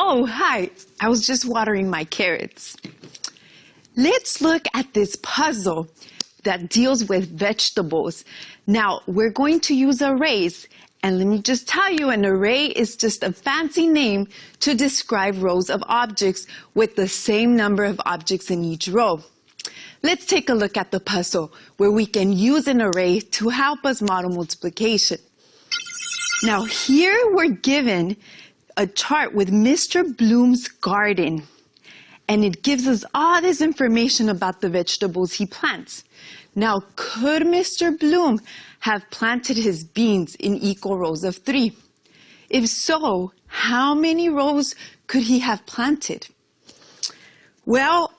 Oh, hi. I was just watering my carrots. Let's look at this puzzle that deals with vegetables. Now, we're going to use arrays. And let me just tell you, an array is just a fancy name to describe rows of objects with the same number of objects in each row. Let's take a look at the puzzle where we can use an array to help us model multiplication. Now, here we're given a chart with Mr. Bloom's garden. And it gives us all this information about the vegetables he plants. Now, could Mr. Bloom have planted his beans in equal rows of 3? If so, how many rows could he have planted? Well,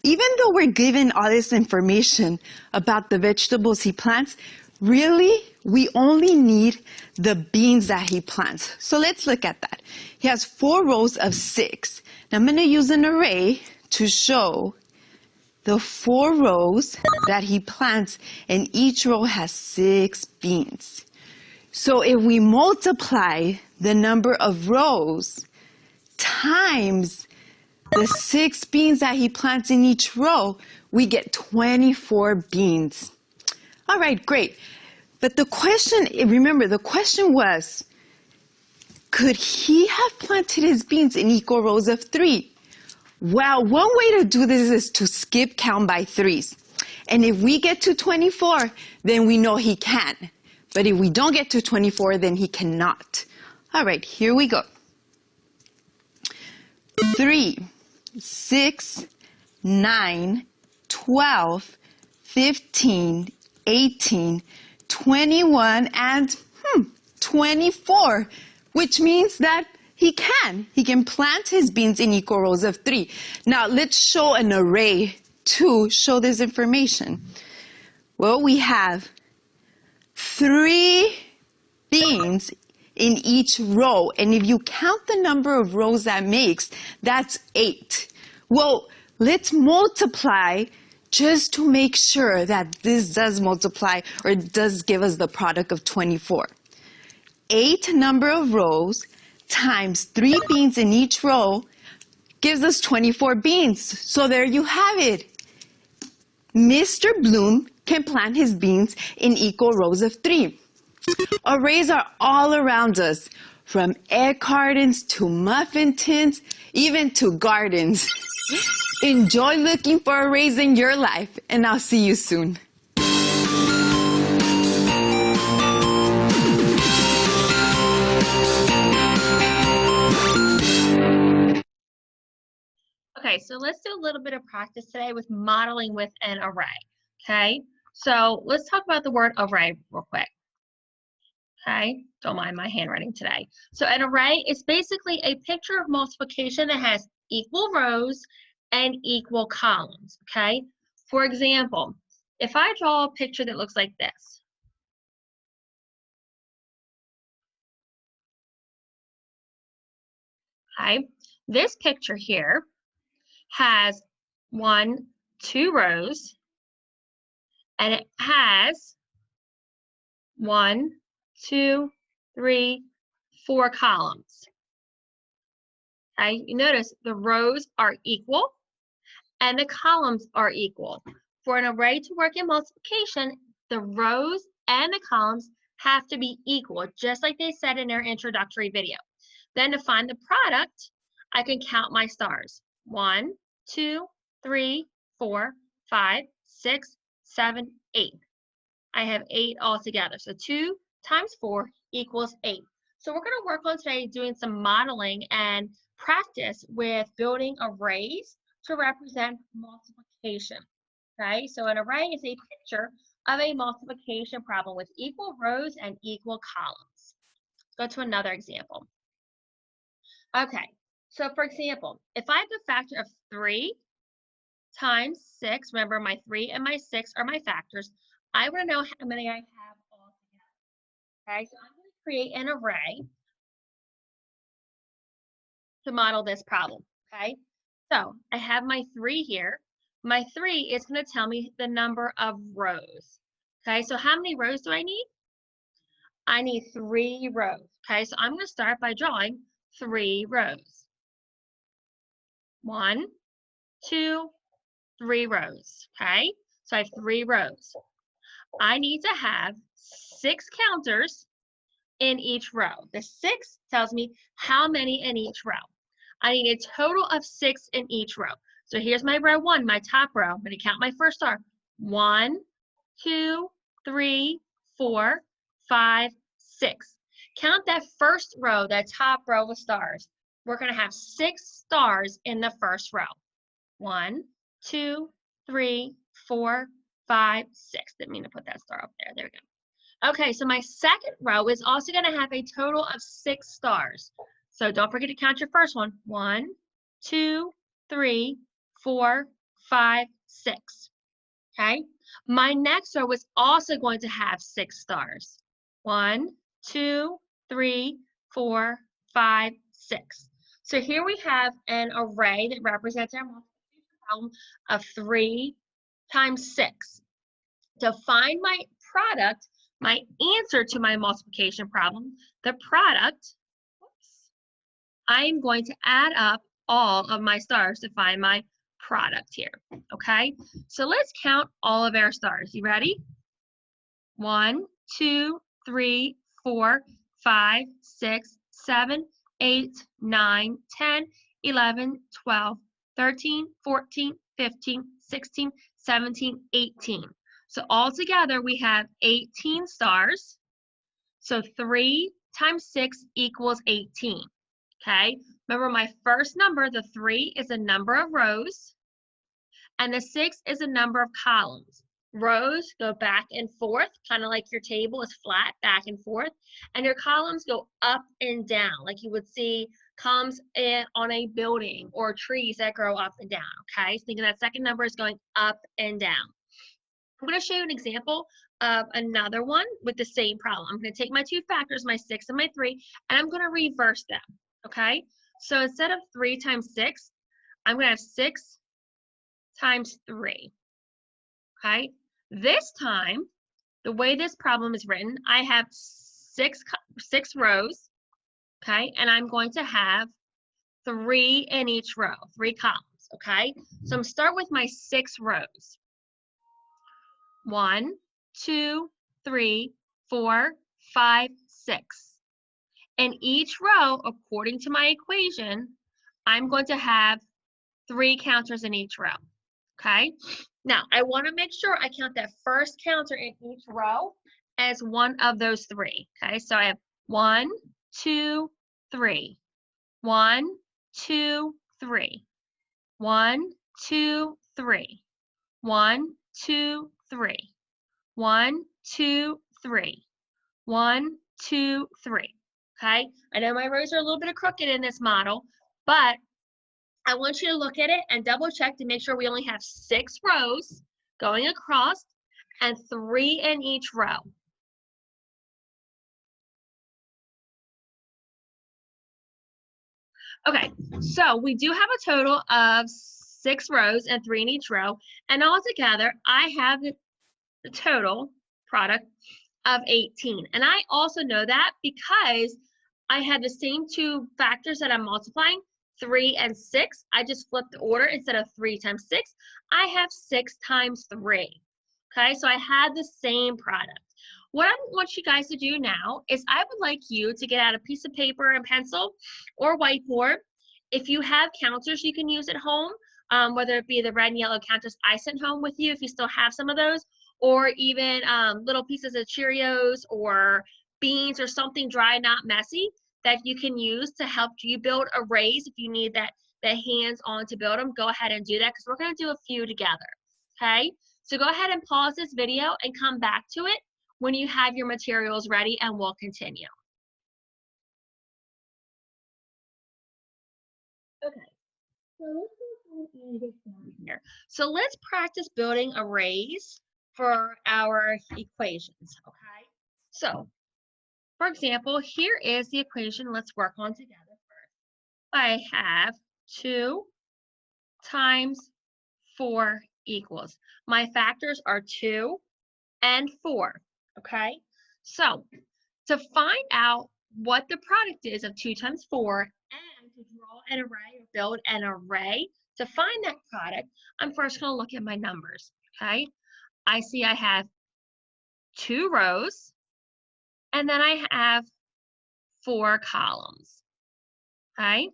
even though we're given all this information about the vegetables he plants, really, we only need the beans that he plants. So let's look at that. He has 4 rows of 6. Now I'm going to use an array to show the 4 rows that he plants, and each row has 6 beans. So if we multiply the number of rows times the 6 beans that he plants in each row, we get 24 beans. All right, great. But the question, remember, the question was, could he have planted his beans in equal rows of 3? Well, one way to do this is to skip count by 3s. And if we get to 24, then we know he can. But if we don't get to 24, then he cannot. All right, here we go. 3, 6, 9, 12, 15, 18, 21, and 24, which means that he can plant his beans in equal rows of 3. Now let's show an array to show this information. Well, we have 3 beans in each row, and if you count the number of rows that makes, that's 8. Well, let's multiply just to make sure that this does multiply or does give us the product of 24. 8 number of rows times 3 beans in each row gives us 24 beans. So there you have it. Mr. Bloom can plant his beans in equal rows of 3. Arrays are all around us, from egg cartons to muffin tins, even to gardens. Enjoy looking for arrays in your life, and I'll see you soon. Okay, so let's do a little bit of practice today with modeling with an array. Okay, so let's talk about the word array real quick. Okay, don't mind my handwriting today. So an array is basically a picture of multiplication that has equal rows and equal columns. Okay, for example, if I draw a picture that looks like this. Okay, this picture here has 2 rows, and it has 1, 2, 3, 4 columns. Okay, you notice the rows are equal and the columns are equal. For an array to work in multiplication, the rows and the columns have to be equal, just like they said in their introductory video. Then to find the product, I can count my stars. 1, 2, 3, 4, 5, 6, 7, 8. I have 8 altogether. So 2 times 4 equals 8. So we're going to work on today doing some modeling and practice with building arrays to represent multiplication. Okay, so an array is a picture of a multiplication problem with equal rows and equal columns. Let's go to another example. Okay, so for example, if I have the factor of 3 times 6, remember my 3 and my 6 are my factors, I want to know how many I have all together. Okay, so I'm going to create an array to model this problem. Okay, so I have my 3 here. My 3 is going to tell me the number of rows. Okay, so how many rows do I need? I need 3 rows. Okay, so I'm going to start by drawing 3 rows. 1, 2, 3 rows, okay? So I have 3 rows. I need to have 6 counters in each row. The 6 tells me how many in each row. I need a total of 6 in each row. So here's my row 1, my top row. I'm going to count my first star. 1, 2, 3, 4, 5, 6. Count that first row, that top row of stars. We're going to have 6 stars in the first row. 1, 2, 3, 4, 5, 6. Didn't mean to put that star up there. There we go. Okay, so my second row is also going to have a total of 6 stars. So don't forget to count your first one. 1, 2, 3, 4, 5, 6. Okay, my next row is also going to have 6 stars. 1, 2, 3, 4, 5, 6. So here we have an array that represents our multiplication problem of 3 times 6. To find my product, my answer to my multiplication problem, the product, I'm going to add up all of my stars to find my product here, okay? So let's count all of our stars. You ready? 1, 2, 3, 4, 5, 6, 7, 8, 9, 10, 11, 12, 13, 14, 15, 16, 17, 18. So altogether we have 18 stars. So 3 times 6 equals 18. Okay, remember my first number, the 3, is a number of rows, and the 6 is a number of columns. Rows go back and forth, kind of like your table is flat, back and forth, and your columns go up and down, like you would see columns on a building or trees that grow up and down, okay? So think of that second number is going up and down. I'm going to show you an example of another one with the same problem. I'm going to take my 2 factors, my 6 and my 3, and I'm going to reverse them. Okay, so instead of 3 times 6, I'm going to have 6 times 3. Okay, this time, the way this problem is written, I have 6 rows, okay, and I'm going to have 3 in each row, 3 columns, okay? So I'm going to start with my 6 rows. 1, 2, 3, 4, 5, 6. In each row, according to my equation, I'm going to have 3 counters in each row, okay? Now, I want to make sure I count that first counter in each row as one of those 3, okay? So I have 1, 2, 3. 1, 2, 3. 1, 2, 3. 1, 2, 3. 1, 2, 3. 1, 2, 3. Okay, I know my rows are a little bit crooked in this model, but I want you to look at it and double check to make sure we only have 6 rows going across and 3 in each row. Okay, so we do have a total of 6 rows and 3 in each row, and altogether I have the total product of 18. And I also know that because I had the same 2 factors that I'm multiplying, 3 and 6. I just flipped the order. Instead of 3 times 6, I have 6 times 3. Okay, so I had the same product. What I want you guys to do now is I would like you to get out a piece of paper and pencil or whiteboard. If you have counters you can use at home, whether it be the red and yellow counters I sent home with you, if you still have some of those, or even little pieces of Cheerios or beans or something dry, not messy, that you can use to help you build arrays. If you need that hands-on to build them, go ahead and do that because we're going to do a few together, okay? So go ahead and pause this video and come back to it when you have your materials ready and we'll continue. Okay, so let's go ahead and get started here. So let's practice building arrays for our equations, okay? So, for example, here is the equation let's work on together first. I have 2 times 4 equals. My factors are 2 and 4, okay? So, to find out what the product is of 2 times 4 and to draw an array or build an array, to find that product, I'm first going to look at my numbers, okay? I see I have 2 rows, and then I have 4 columns, okay?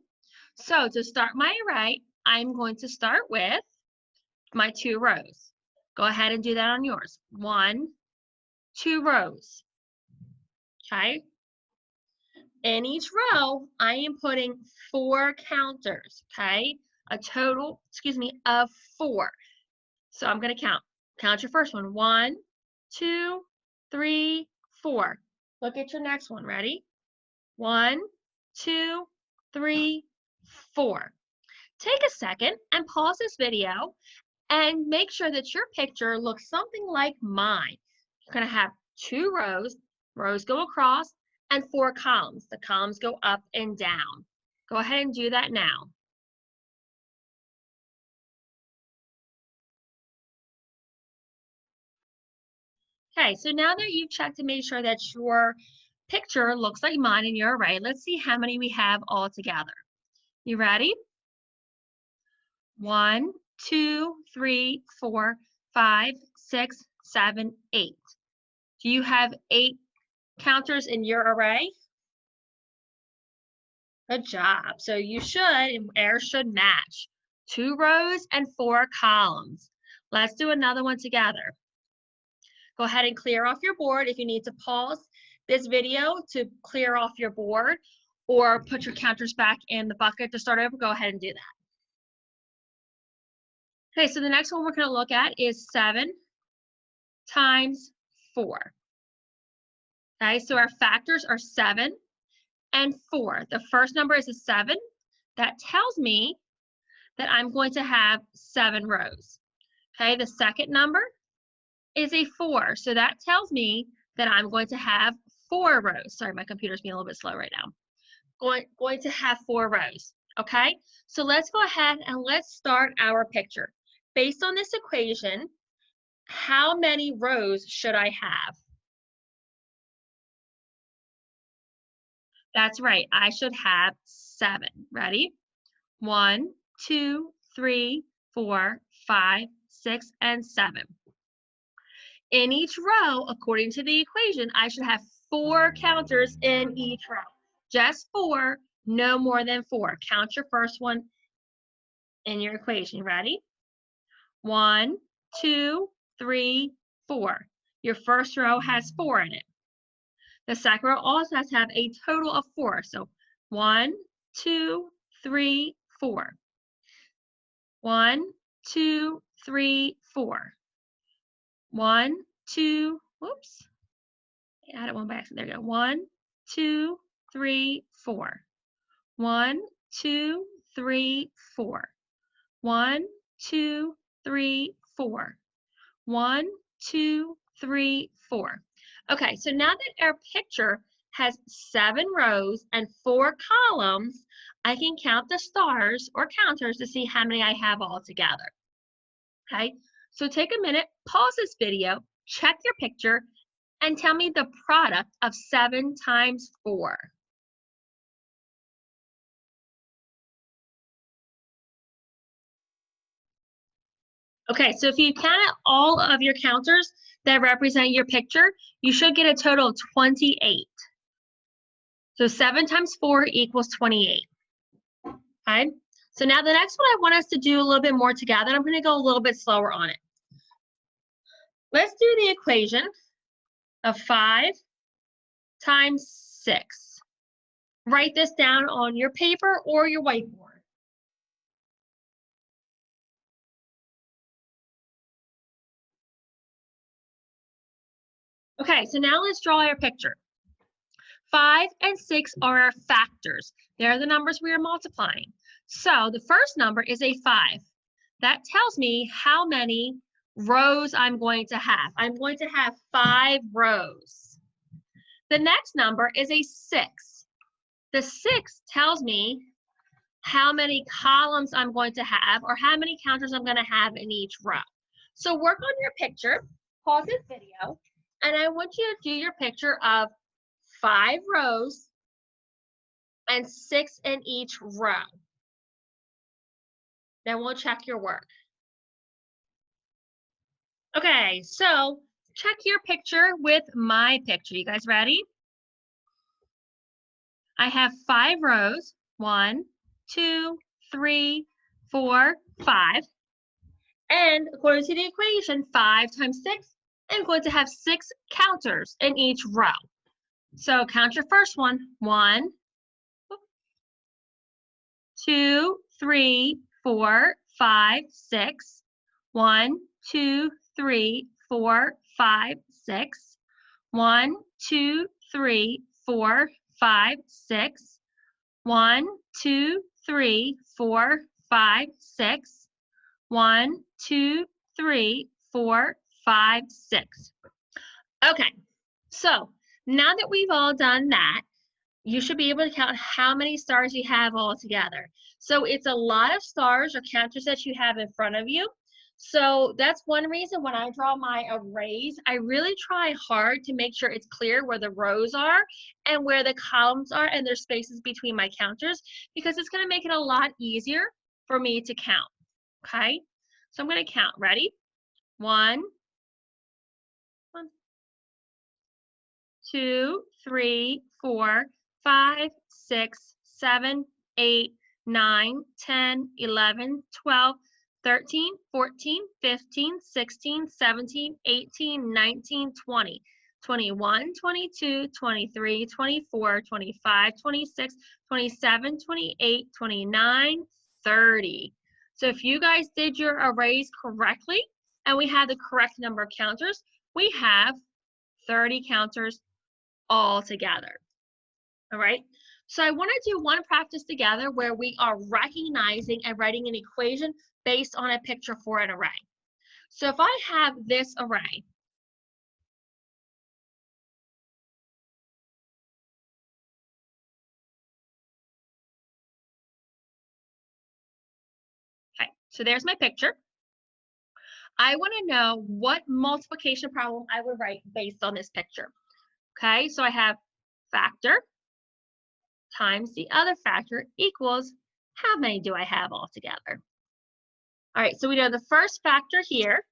So to start my array, I'm going to start with my 2 rows. Go ahead and do that on yours. 1, 2 rows, okay? In each row, I am putting 4 counters, okay? A total, of 4. So I'm going to count. Count your first one. 1, 2, 3, 4. Look at your next one. Ready? 1, 2, 3, 4. Take a second and pause this video and make sure that your picture looks something like mine. You're going to have 2 rows. Rows go across, and 4 columns. The columns go up and down. Go ahead and do that now. Okay, so now that you've checked to make sure that your picture looks like mine in your array, let's see how many we have all together. You ready? 1, 2, 3, 4, 5, 6, 7, 8. Do you have 8 counters in your array? Good job. So you should, and errors should match. 2 rows and 4 columns. Let's do another one together. Go ahead and clear off your board. If you need to pause this video to clear off your board or put your counters back in the bucket to start over, go ahead and do that. Okay, so the next one we're going to look at is 7 times 4. Okay, so our factors are 7 and 4. The first number is a 7. That tells me that I'm going to have 7 rows. Okay, the second number is a 4. So that tells me that I'm going to have 4 rows. Sorry, my computer's being a little bit slow right now. Going to have 4 rows. Okay, so let's go ahead and let's start our picture. Based on this equation, how many rows should I have? That's right, I should have 7. Ready? 1, 2, 3, 4, 5, 6, and 7. In each row, according to the equation, I should have 4 counters in each row. Just 4, no more than 4. Count your first one in your equation. Ready? 1, 2, 3, 4. Your first row has 4 in it. The second row also has to have a total of 4. So 1, 2, 3, 4. 1, 2, 3, 4. 1, 2, whoops. I added one by accident. There we go. 1, 2, 3, 4. 1, 2, 3, 4. 1, 2, 3, 4. 1, 2, 3, 4. Okay, so now that our picture has 7 rows and 4 columns, I can count the stars or counters to see how many I have all together. Okay, so take a minute, pause this video, check your picture, and tell me the product of 7 times 4. Okay, so if you count all of your counters that represent your picture, you should get a total of 28. So 7 times 4 equals 28. Okay, so now the next one I want us to do a little bit more together. I'm going to go a little bit slower on it. Let's do the equation of 5 times 6. Write this down on your paper or your whiteboard. Okay, so now let's draw our picture. 5 and 6 are our factors. They're the numbers we are multiplying. So the first number is a 5. That tells me how many rows I'm going to have. I'm going to have 5 rows. The next number is a 6. The 6 tells me how many columns I'm going to have or how many counters I'm going to have in each row. So work on your picture, pause this video, and I want you to do your picture of 5 rows and 6 in each row. Then we'll check your work. Okay, so check your picture with my picture. You guys ready? I have 5 rows. 1, 2, 3, 4, 5. And according to the equation, 5 times 6, I'm going to have 6 counters in each row. So count your first one. 1, 2, 3, 4, 5, 6. 1, 2, 3, 4, 5, 6. 1, 2, 3, 4, 5, 6. 1, 2, 3, 4, 5, 6. 1, 2, 3, 4, 5, 6. Okay, so now that we've all done that, you should be able to count how many stars you have all together. So it's a lot of stars or counters that you have in front of you. So that's one reason when I draw my arrays, I really try hard to make sure it's clear where the rows are and where the columns are and there's spaces between my counters, because it's going to make it a lot easier for me to count. Okay, so I'm going to count. Ready? 1, 2, 3, 4, 5, 6, 7, 8, 9, 10, 11, 12, 13, 14, 15, 16, 17, 18, 19, 20, 21, 22, 23, 24, 25, 26, 27, 28, 29, 30. So if you guys did your arrays correctly and we had the correct number of counters, we have 30 counters all together. All right, so I want to do one practice together where we are recognizing and writing an equation based on a picture for an array. So if I have this array, okay, so there's my picture. I want to know what multiplication problem I would write based on this picture. Okay, so I have factor times the other factor equals how many do I have all together? All right, so we know the first factor here,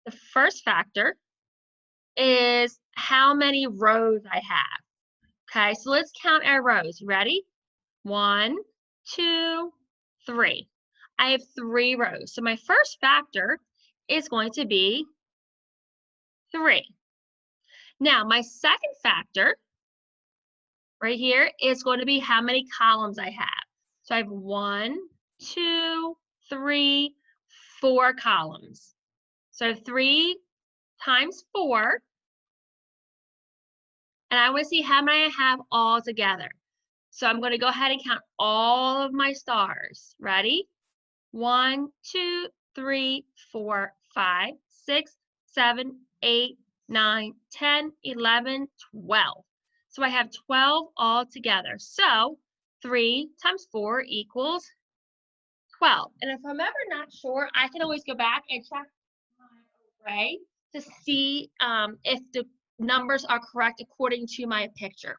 the first factor is how many rows I have. Okay, so let's count our rows. You ready? 1, 2, 3. I have 3 rows. So my first factor is going to be 3. Now, my second factor right here is going to be how many columns I have. So I have 1, 2, 3, 4 columns. So 3 times 4, and I want to see how many I have all together. So I'm going to go ahead and count all of my stars. Ready? 1, 2, 3, 4, 5, 6, 7, 8, 9, 10, 11, 12. So I have 12 all together. So 3 times 4 equals 12. And if I'm ever not sure, I can always go back and check my array to see if the numbers are correct according to my picture.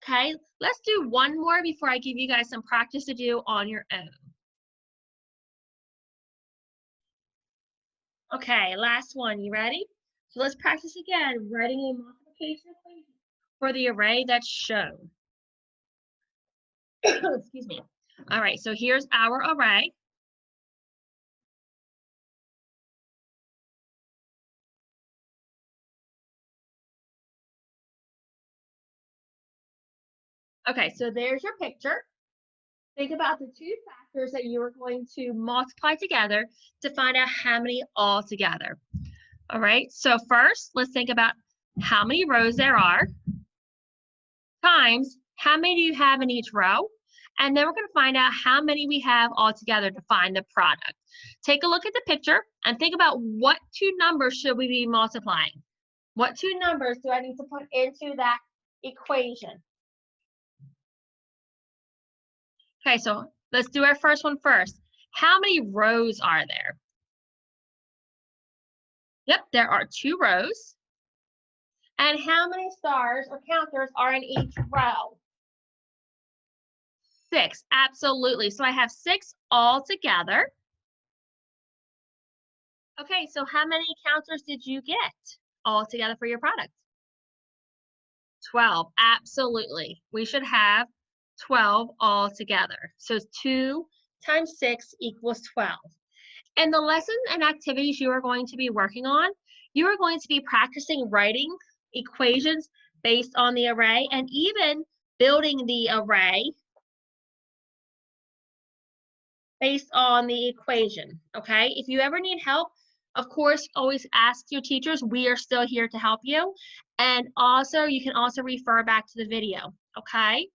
Okay, let's do one more before I give you guys some practice to do on your own. Okay, last one. You ready? So let's practice again, writing a multiplication equation for the array that's shown. Excuse me. All right, so here's our array. Okay, so there's your picture. Think about the 2 factors that you are going to multiply together to find out how many all together. All right, so first, let's think about how many rows there are times how many do you have in each row? And then we're going to find out how many we have all together to find the product. Take a look at the picture and think about what 2 numbers should we be multiplying? What 2 numbers do I need to put into that equation? Okay, so let's do our first one first. How many rows are there? Yep, there are 2 rows. And how many stars or counters are in each row? 6, absolutely. So I have 6 all together. Okay, so how many counters did you get all together for your product? 12, absolutely. We should have 12 all together. So 2 times 6 equals 12. And the lessons and activities you are going to be working on, you are going to be practicing writing equations based on the array and even building the array based on the equation, okay? If you ever need help, of course, always ask your teachers. We are still here to help you. And also, you can also refer back to the video, okay?